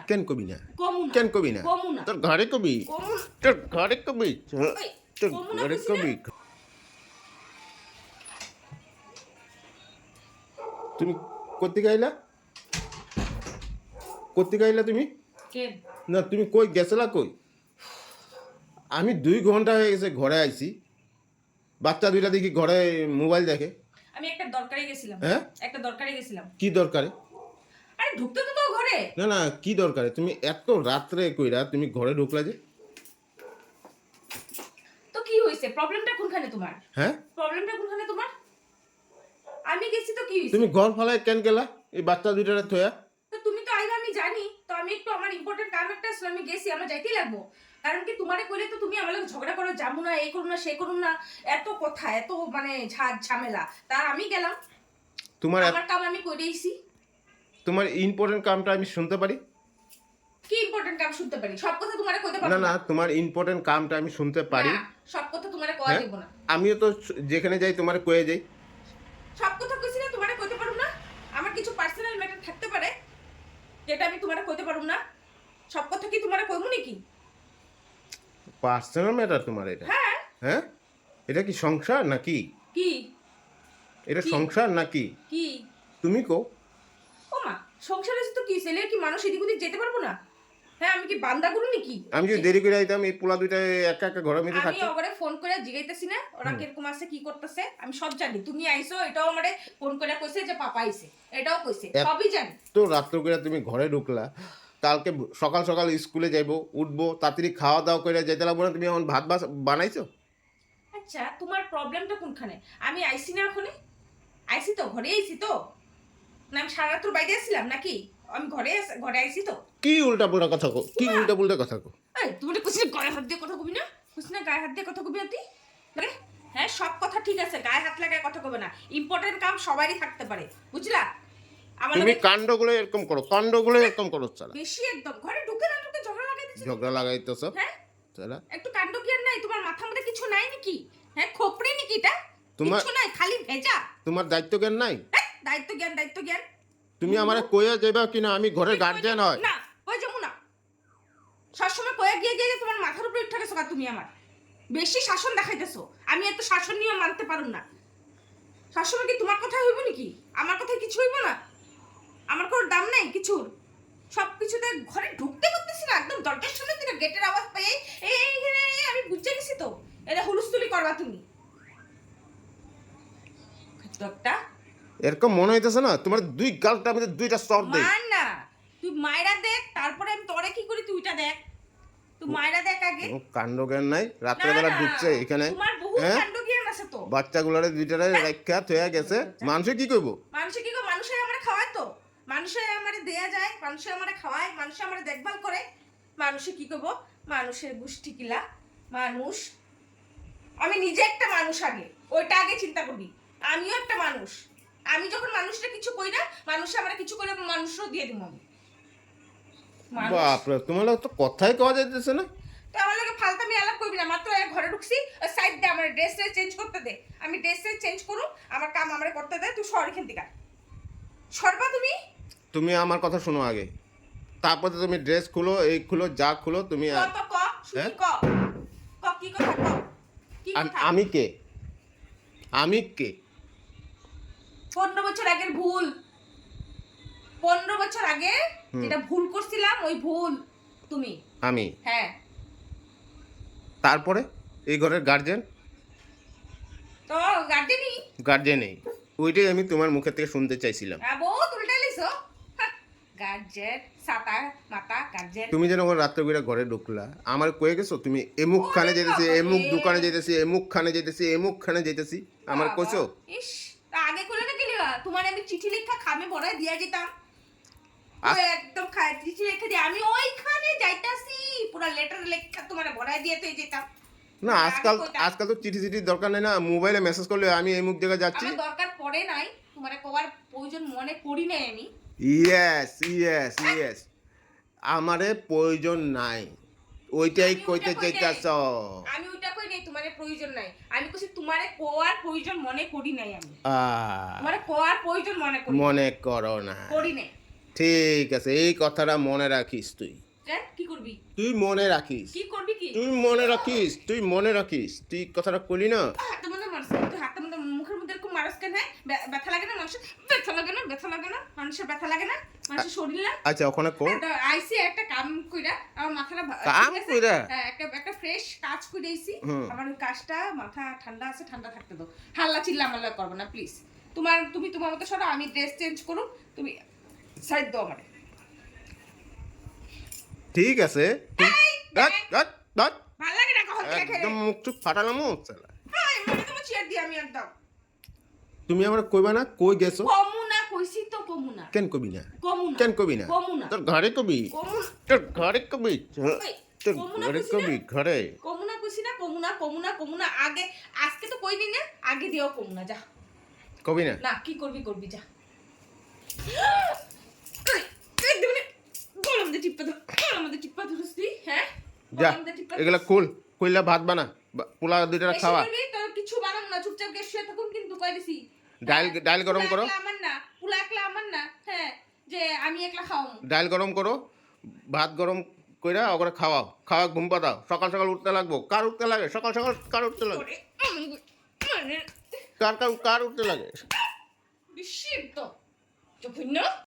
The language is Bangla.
কেন কবি না কমু না কেন কবি না কমু না তোর ঘরে কবি কমু না তোর ঘরে কবি ওই, তোর কমু না ঘরে কইছি না? কবি তুমি কোত্থেকে আইলা কোত্থেকে আইলা তুমি কেন না তুমি কই গেছিলা কই আমি 2 ঘন্টা হয়ে গেছে ঘরে আইছি বাচ্চা দুইটা দেখি ঘরে মোবাইল দেখে আমি একটা দরকারে গেছিলাম হ্যাঁ একটা দরকারে গেছিলাম কি দরকারে আরে ঢুকতে তো ঘরে না না কি দরকারে তুমি এত রাত্রে কইরা তুমি ঘরে ঢুকলা যে তো কি হইছে প্রবলেমটা কোনখানে তোমার হ্যাঁ প্রবলেমটা কোনখানে তোমার আমি গেছি তো কি হইছে তুমি ঘর ফালায় কেন গেলা এই বাচ্চা দুইটারে থয়া তো তুমি তো আইলে আমি জানি তো আমি একটু আমার ইম্পর্টেন্ট কাম একটা ছিল আমি গেছি আমার যাইতেই লাগবো কারণ কি তোমারে কইলে তো তুমি আমার লগে ঝগড়া করো যাবো না এই করো না সে করো না এত কথা এত মানে ঝামেলা তা আমি গেলাম তোমার আমার কাম আমি করে আইছি তোমার ইম্পর্টেন্ট কামটা আমি শুনতে পারি কি ইম্পর্টেন্ট কাম শুনতে পারি সব কথা তোমারে কইতে না পারবো না তোমার ইম্পর্টেন্ট কামটা আমি শুনতে পারি না, সব কথা তোমারে কওয়া হ্যাঁ দেব না আমিও তো যেখানে যাই তোমার কয়ে যাই সব কথা কইছি না তোমারে কইতে পারবো না আমার কিছু পার্সোনাল ম্যাটার থাকতে পারে যেটা আমি তোমারে কইতে পারবো না সব কথা কি তোমারে কইবো নাকি পার্সোনাল ম্যাটার তোমার এটা হ্যাঁ হ্যাঁ এটা কি সংসার নাকি কি এটা কি? সংসার নাকি কি তুমি কো ও মা সংসারে তো কি ছেলে কি মানুষ এদিক ওদিক যেতে পারবো না হ্যাঁ আমি কি বান্দা করু নাকি আমি যদি দেরি করে আইতাম এই পোলা দুইটা একা একা ঘরের মধ্যে আমি থাকতো ওগরে ফোন করে জিগাইতেছি না ওরা কিরকম আছে কি করতেছে আমি সব জানি তুমি আইছো এটাও আমারে ফোন করে কইছে যে পাপা আইছে এটাও কইছে সবই জানি তো রাত্র করে তুমি ঘরে ঢুকলা কালকে সকাল সকাল স্কুলে যাইবো উঠবো তাড়াতাড়ি খাওয়া দাওয়া করে যেতে লাগবো না তুমি এখন ভাত বানাইছো আচ্ছা তোমার প্রবলেমটা কোনখানে আমি আইছি না এখনই আইছি তো ঘরে আইছি তো না আমি সারা রাত্র বাইরে আসছিলাম নাকি আমি ঘরে আইছি তো কি উল্টা পুল্টা কথা কো কি উল্টা পুল্টা কথা কো এই তুমি তো কুছিনা গায়ে হাত দিয়ে কথা কবি না কুছিনা গায়ে হাত দিয়ে কথা কবি তুই আরে হ্যাঁ সব কথা ঠিক আছে গায়ে হাত লাগায় কথা কবে না ইম্পর্টেন্ট কাম সবারই থাকতে পারে বুঝলা আমার তুমি লগে কাণ্ডগুলো এরকম করো কাণ্ডগুলো এরকম করো চালা বেশি একদম ঘরে ঢুকে না ঢুকে ঝগড়া লাগাই দিচ্ছ ঝগড়া লাগাইতেছ হ্যাঁ চালা একটু কাণ্ড জ্ঞান নাই তোমার মাথা মধ্যে কিছু নাই নাকি হ্যাঁ খোপড়ি নাকি এটা তোমার- কিছু নাই খালি ভেজা তোমার দায়িত্ব জ্ঞান নাই হ্যাঁ, দায়িত্ব জ্ঞান তুমি আমারে কইয়া যাইবা কিনা আমি ঘরের গার্জিয়ান হয় না কই যাবো না সবসময় কয়ে গিয়ে গিয়ে তোমার মাথার উপরে উঠে গেছো তুমি আমার বেশি শাসন দেখাইতেছো আমি এত শাসন নিয়ে মানতে পারুম না সবসময় কি তোমার কথা হইব নাকি আমার কথা কিছু হইব না আমার কোনো দাম নাই কিছুর সব কিছুতে ঘরে ঢুকতে পারতেছি না একদম দরজার সামনে দিকে গেটের আওয়াজ পেয়ে এই আমি বুঝে গেছি তো এটা হুলুস্থুলি করবা তুমি একটা এরকম মনে হইতেছে না তোমার দুই গালটার মধ্যে দুইটা স্তর দেই মান না তুই মায়েরা দেখ তারপরে আমি তোরে কি করি তুই ওইটা দেখ তুই মায়েরা দেখ আগে কোনো কাণ্ড জ্ঞান নাই রাত্রেবেলা না, না, ঢুকছে এখানে তোমার বহু হ্যাঁ কাণ্ড জ্ঞান আছে তো বাচ্চাগুলারে দুইটারে রাখা থইয়া গেছে মানুষে কি কইবো মানুষে কি গো মানুষে আমারে খাওয়ায় তো মানুষে আমারে দেয়া যায় মানুষে আমারে খাওয়ায় মানুষে আমারে দেখভাল করে মানুষে কি করবো মানুষের গোষ্ঠী কিলা মানুষ আমি নিজে একটা মানুষ আগে ওইটা আগে চিন্তা করি আমিও একটা মানুষ আমি যখন মানুষটা কিছু কই না মানুষে আমরা কিছু করে মানুষও দিয়ে দিব আমি মানুষ বাপরে তোমার তো কথাই কওয়া যাইতেছে না তো আমার লোকে ফালতামি আলাপ করবি না মাত্র এক ঘরে ঢুকছি সাইড দে আমার ড্রেসটা চেঞ্জ করতে দে আমি ড্রেসটা চেঞ্জ করুম আমার কাম আমারে করতে দে তুই সর এখান থেকে সরবা তুমি তুমি আমার কথা শোনো আগে তারপরে তুমি ড্রেস খুলো এই খুলো যা খুলো তুমি কত ক শুনি হ্যাঁ? ক কি কথা ক কি কথা আমি কে আমি কে 15 বছর আগের ভুল 15 বছর আগে যেটা ভুল করছিলাম ওই ভুল তুমি আমি হ্যাঁ তারপরে এই ঘরের গার্জেন তো গার্ডেনই গার্জেনই ওইটাই আমি তোমার মুখে থেকে শুনতে চাইছিলাম বহুত উল্টা লিছো গার্জেন সাতা মাতা গার্জেন তুমি যেন ওখানে রাত্রে করে ঘরে ঢুকলা আমার কয়ে গেছো তুমি এমুক খানে যেতেছি এমুক দোকানে যেতেছি এমুক খানে যেতেছি এমুক খানে যেতেছি আমার কইছো ইস তা আগে করে না গেলি তোমার আমি চিঠি লেখা খামে বড়াই দিয়া যেতাম ওই একদম চিঠি লেখা দিয়ে আমি ওইখানে যাইতাছি পুরো লেটার লেখা তোমার বড়াই দিয়ে তো যেতাম না আজকাল তো চিঠি চিঠির দরকার নেই না মোবাইলে মেসেজ করলে আমি এই মুখ জায়গায় যাচ্ছি আমার দরকার পড়ে নাই তোমার কবার প্রয়োজন মনে করি নাই আমি ইয়েস ইয়েস ইয়েস আমারে প্রয়োজন নাই ওইটাই আমি কইতে ওইটা কই নাই। চাইতাছ আমি ওইটা কই নাই তোমার প্রয়োজন নাই আমি কইছি তোমারে কোয়ার প্রয়োজন মনে করি নাই আমি তোমারে কোয়ার প্রয়োজন মনে করি মনে করো না করি নাই ঠিক আছে, এই কথাটা মনে রাখিস তুই। কেন কি করবি? তুই মনে রাখিস, কি করবি কি? তুই মনে রাখিস, তুই মনে রাখিস। তুই কথাটা কইলি না? হাতে মধ্যে মারছ, তুই হাতে মধ্যে মুখের মধ্যে এরকম মারস কেন? হ্যাঁ? ব্যথা লাগে না মানুষের? ব্যথা লাগে না? ব্যথা লাগে না? মানুষের ব্যথা লাগে না? মানুষের শরীর না? আচ্ছা ওখানে কো আইসি একটা কাম কইরা আমার মাথাটা কাম ঠিক আছে? কইরা? হ্যাঁ, একটা ফ্রেশ কাজ করে আইছি। হুম। আমার ওই কাজটা মাথা ঠান্ডা আছে, ঠান্ডা থাকতে দাও। হাল্লা চিল্লা মাল্লা করবে না প্লিজ। তুমি তোমার মতো সরো, আমি ড্রেস চেঞ্জ করুম, তুমি সাইড দাও আমারে। ঠিক আছে। এই, ধ্যাৎ, ধ্যাৎ, ধ্যাৎ। ভাল লাগে না কখন দেখে? একদম মুখ চুপ ফাটালাম শালা। মানে তোমার চেয়ার দিয়ে আমি একদম তুমি আমার কইবা না কই গেছো? কমুনা কইছি তো কমুনা। কেন কবি না? কমুনা। কেন কবি না? কমুনা। তোর ঘরে কবি, কমুনা। তোর ঘরে কবি, ওই, তোর কমুনা ঘরে কইছি কবি, না? ঘরে। কমুনা কইছি না? কমুনা আগে আজকে তো কইনি না, আগে দিও কমুনা যা। কবি না? না কি করবি করবি যা। এই দুনে গরম দে টিপা দাও, গরম দে টিপা ধরছিস তুই, হ্যাঁ? যা গরম দে টিপা এগুলা কুল কইলা ভাত বানা, পোলা দুইটা এসে খাওয়া। করবি তো কিছু বানাম না, চুপচাপ গিয়ে শুয়ে থাকুন কিন্তু কই দিছি। ডাল গরম করো, আমার না, পুলা একলা আমার না, হ্যাঁ, যে আমি একলা খাওয়াম। ডাল গরম করো, ভাত গরম কইরা ওগুলা খাওয়াও, খাওয়া ঘুম পাতাও। সকাল সকাল উঠতে লাগবো। কার উঠতে লাগে সকাল সকাল? কার উঠতে লাগে? করে মানে কার উঠতে লাগে? বিশিষ্ট যখন না